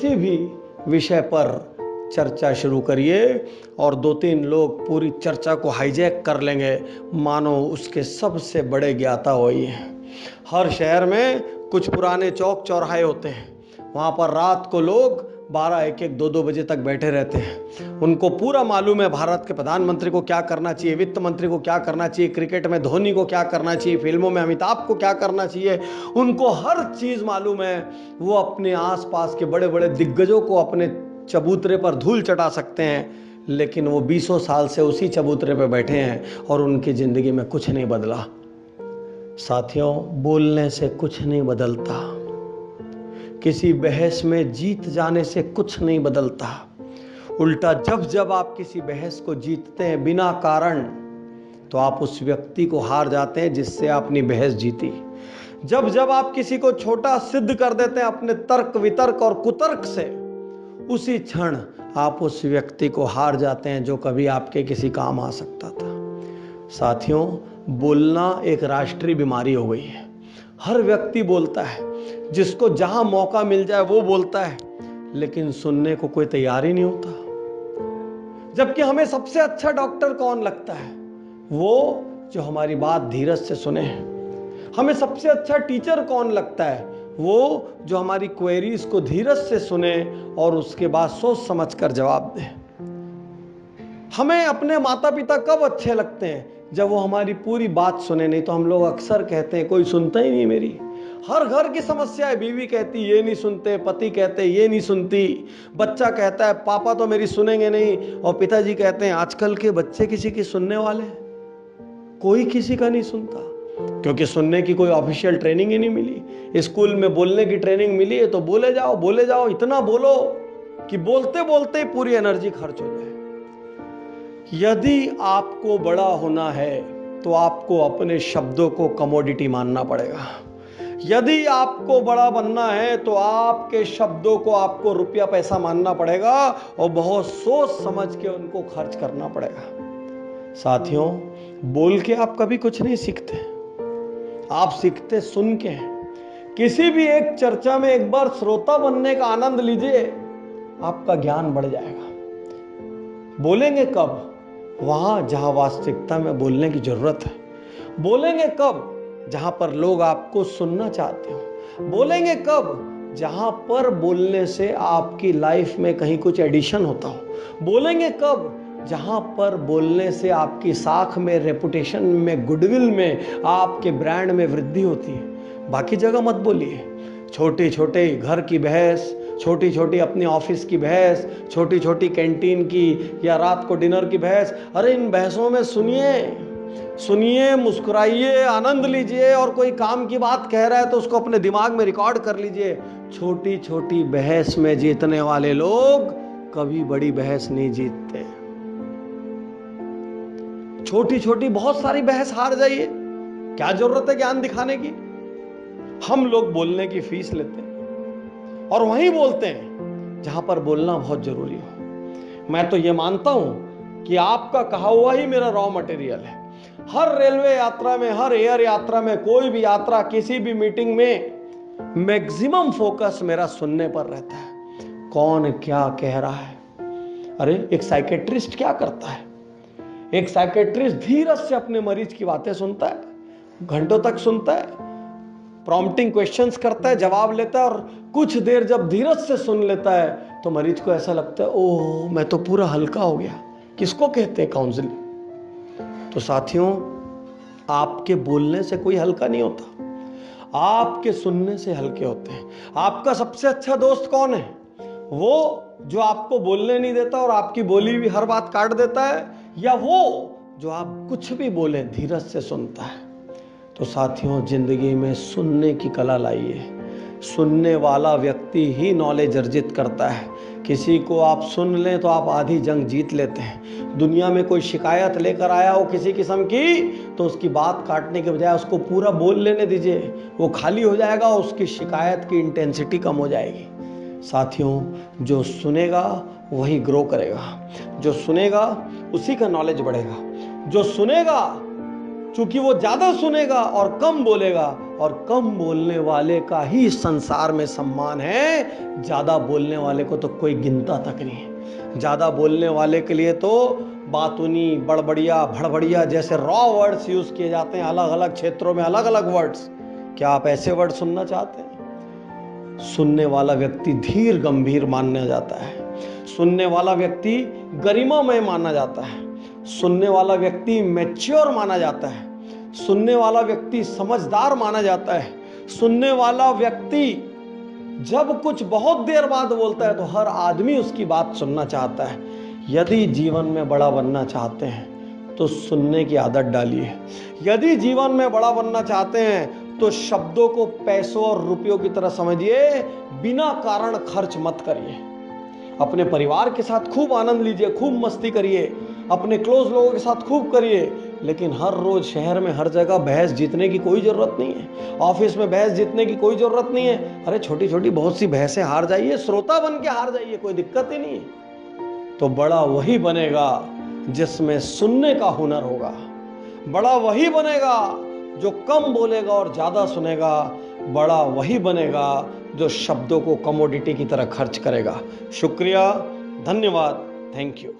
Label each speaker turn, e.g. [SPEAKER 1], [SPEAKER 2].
[SPEAKER 1] किसी भी विषय पर चर्चा शुरू करिए और 2-3 लोग पूरी चर्चा को हाईजैक कर लेंगे, मानो उसके सबसे बड़े ज्ञाता वही हैं। हर शहर में कुछ पुराने चौक चौराहे होते हैं, वहाँ पर रात को लोग 12, 1-1, 2-2 बजे तक बैठे रहते हैं। उनको पूरा मालूम है भारत के प्रधानमंत्री को क्या करना चाहिए, वित्त मंत्री को क्या करना चाहिए, क्रिकेट में धोनी को क्या करना चाहिए, फिल्मों में अमिताभ को क्या करना चाहिए। उनको हर चीज़ मालूम है। वो अपने आसपास के बड़े बड़े दिग्गजों को अपने चबूतरे पर धूल चटा सकते हैं, लेकिन वो 20 साल से उसी चबूतरे पर बैठे हैं और उनकी ज़िंदगी में कुछ नहीं बदला। साथियों, बोलने से कुछ नहीं बदलता, किसी बहस में जीत जाने से कुछ नहीं बदलता। उल्टा जब जब आप किसी बहस को जीतते हैं बिना कारण, तो आप उस व्यक्ति को हार जाते हैं जिससे आपने बहस जीती। जब जब आप किसी को छोटा सिद्ध कर देते हैं अपने तर्क वितर्क और कुतर्क से, उसी क्षण आप उस व्यक्ति को हार जाते हैं जो कभी आपके किसी काम आ सकता था। साथियों, बोलना एक राष्ट्रीय बीमारी हो गई है। हर व्यक्ति बोलता है, जिसको जहां मौका मिल जाए वो बोलता है, लेकिन सुनने को कोई तैयार ही नहीं होता। जबकि हमें सबसे अच्छा डॉक्टर कौन लगता है? वो जो हमारी बात धीरज से सुने। हमें सबसे अच्छा टीचर कौन लगता है? वो जो हमारी क्वेरीज को धीरज से सुने और उसके बाद सोच समझ कर जवाब दे। हमें अपने माता पिता कब अच्छे लगते हैं? जब वो हमारी पूरी बात सुने। नहीं तो हम लोग अक्सर कहते हैं कोई सुनता ही नहीं मेरी। हर घर की समस्या है। बीवी कहती ये नहीं सुनते, पति कहते ये नहीं सुनती, बच्चा कहता है पापा तो मेरी सुनेंगे नहीं, और पिताजी कहते हैं आजकल के बच्चे किसी की सुनने वाले हैं? कोई किसी का नहीं सुनता, क्योंकि सुनने की कोई ऑफिशियल ट्रेनिंग ही नहीं मिली। स्कूल में बोलने की ट्रेनिंग मिली है तो बोले जाओ, इतना बोलो कि बोलते बोलते पूरी एनर्जी खर्च हो जाए। यदि आपको बड़ा होना है तो आपको अपने शब्दों को कमोडिटी मानना पड़ेगा। यदि आपको बड़ा बनना है तो आपके शब्दों को आपको रुपया पैसा मानना पड़ेगा और बहुत सोच समझ के उनको खर्च करना पड़ेगा। साथियों, बोल के आप कभी कुछ नहीं सीखते, आप सीखते सुन के हैं। किसी भी एक चर्चा में एक बार श्रोता बनने का आनंद लीजिए, आपका ज्ञान बढ़ जाएगा। बोलेंगे कब? वहां जहां वास्तविकता में बोलने की जरूरत है। बोलेंगे कब? जहां पर लोग आपको सुनना चाहते हो। बोलेंगे कब? जहां पर बोलने से आपकी लाइफ में कहीं कुछ एडिशन होता हो। बोलेंगे कब? जहां पर बोलने से आपकी साख में, रेपुटेशन में, गुडविल में, आपके ब्रांड में वृद्धि होती है। बाकी जगह मत बोलिए। छोटे छोटे घर की बहस, छोटी छोटी अपने ऑफिस की बहस, छोटी छोटी कैंटीन की या रात को डिनर की बहस, अरे इन बहसों में सुनिए, मुस्कुराइए, आनंद लीजिए। और कोई काम की बात कह रहा है तो उसको अपने दिमाग में रिकॉर्ड कर लीजिए। छोटी छोटी बहस में जीतने वाले लोग कभी बड़ी बहस नहीं जीतते। छोटी छोटी बहुत सारी बहस हार जाइए, क्या जरूरत है ज्ञान दिखाने की? हम लोग बोलने की फीस लेते हैं और वहीं बोलते हैं जहां पर बोलना बहुत जरूरी हो। मैं तो ये मानता हूं कि आपका कहा हुआ ही मेरा रॉ मटेरियल है। हर रेलवे यात्रा में, हर एयर यात्रा में, कोई भी यात्रा, किसी भी मीटिंग में मैक्सिमम फोकस मेरा सुनने पर रहता है। कौन क्या कह रहा है? अरे एक साइकेट्रिस्ट क्या करता है? एक साइकेट्रिस्ट धीरज से अपने मरीज की बातें सुनता है, घंटों तक सुनता है, प्रॉम्प्टिंग क्वेश्चंस करता है, जवाब लेता है, और कुछ देर जब धीरज से सुन लेता है तो मरीज को ऐसा लगता है ओह मैं तो पूरा हल्का हो गया। किसको कहते हैं काउंसलिंग? तो साथियों, आपके बोलने से कोई हल्का नहीं होता, आपके सुनने से हल्के होते हैं। आपका सबसे अच्छा दोस्त कौन है? वो जो आपको बोलने नहीं देता और आपकी बोली भी हर बात काट देता है, या वो जो आप कुछ भी बोले धीरज से सुनता है? तो साथियों, जिंदगी में सुनने की कला लाइए। सुनने वाला व्यक्ति ही नॉलेज अर्जित करता है। किसी को आप सुन लें तो आप आधी जंग जीत लेते हैं। दुनिया में कोई शिकायत लेकर आया हो किसी किस्म की, तो उसकी बात काटने के बजाय उसको पूरा बोल लेने दीजिए, वो खाली हो जाएगा, उसकी शिकायत की इंटेंसिटी कम हो जाएगी। साथियों, जो सुनेगा वही ग्रो करेगा, जो सुनेगा उसी का नॉलेज बढ़ेगा। जो सुनेगा, चूंकि वो ज्यादा सुनेगा और कम बोलेगा, और कम बोलने वाले का ही इस संसार में सम्मान है। ज़्यादा बोलने वाले को तो कोई गिनता तक नहीं है। ज़्यादा बोलने वाले के लिए तो बातूनी, बड़बड़िया, भड़बड़िया जैसे रॉ वर्ड्स यूज़ किए जाते हैं, अलग अलग क्षेत्रों में अलग अलग वर्ड्स। क्या आप ऐसे वर्ड सुनना चाहते हैं? सुनने वाला व्यक्ति धीर गंभीर माना जाता है। सुनने वाला व्यक्ति गरिमामय माना जाता है। सुनने वाला व्यक्ति मैच्योर माना जाता है। सुनने वाला व्यक्ति समझदार माना जाता है। सुनने वाला व्यक्ति जब कुछ बहुत देर बाद बोलता है तो हर आदमी उसकी बात सुनना चाहता है। यदि जीवन में बड़ा बनना चाहते हैं तो सुनने की आदत डालिए। यदि जीवन में बड़ा बनना चाहते हैं तो शब्दों को पैसों और रुपयों की तरह समझिए, बिना कारण खर्च मत करिए। अपने परिवार के साथ खूब आनंद लीजिए, खूब मस्ती करिए, अपने क्लोज लोगों के साथ खूब करिए, लेकिन हर रोज शहर में हर जगह बहस जीतने की कोई जरूरत नहीं है। ऑफिस में बहस जीतने की कोई जरूरत नहीं है। अरे छोटी छोटी बहुत सी बहसें हार जाइए, श्रोता बन के हार जाइए, कोई दिक्कत ही नहीं है। तो बड़ा वही बनेगा जिसमें सुनने का हुनर होगा। बड़ा वही बनेगा जो कम बोलेगा और ज्यादा सुनेगा। बड़ा वही बनेगा जो शब्दों को कमोडिटी की तरह खर्च करेगा। शुक्रिया, धन्यवाद, थैंक यू।